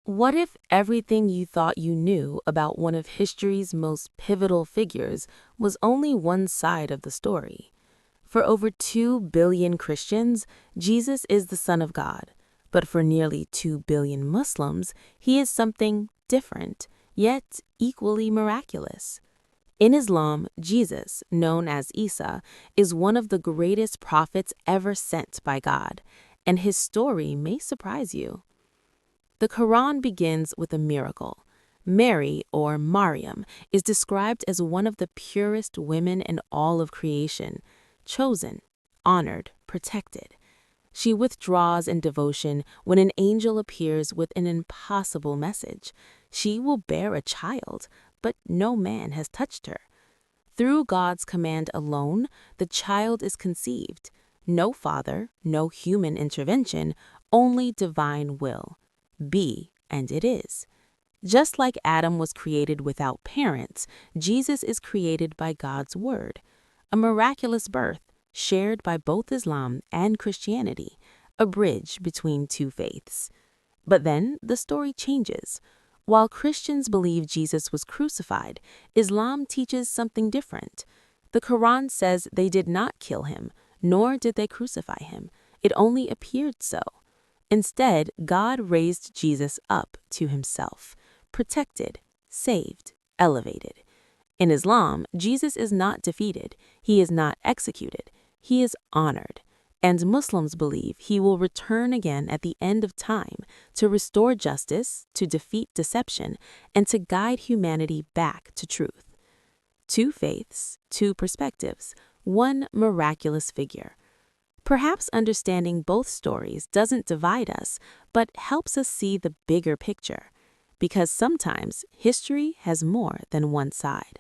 What if everything you thought you knew about one of history's most pivotal figures was only one side of the story? For over 2 billion Christians, Jesus is the Son of God. But for nearly 2 billion Muslims, he is something different, yet equally miraculous. In Islam, Jesus, known as Isa, is one of the greatest prophets ever sent by God, and his story may surprise you. The Quran begins with a miracle. Mary, or Maryam, is described as one of the purest women in all of creation, chosen, honored, protected. She withdraws in devotion when an angel appears with an impossible message. She will bear a child, but no man has touched her. Through God's command alone, the child is conceived. No father, no human intervention, only divine will. Be, and it is. Just like Adam was created without parents, Jesus is created by God's word. A miraculous birth, shared by both Islam and Christianity, a bridge between two faiths. But then the story changes. While Christians believe Jesus was crucified, Islam teaches something different. The Quran says they did not kill him, nor did they crucify him. It only appeared so. Instead, God raised Jesus up to himself, protected, saved, elevated. In Islam, Jesus is not defeated, he is not executed, he is honored. And Muslims believe he will return again at the end of time to restore justice, to defeat deception, and to guide humanity back to truth. Two faiths, two perspectives, one miraculous figure. Perhaps understanding both stories doesn't divide us, but helps us see the bigger picture. Because sometimes history has more than one side.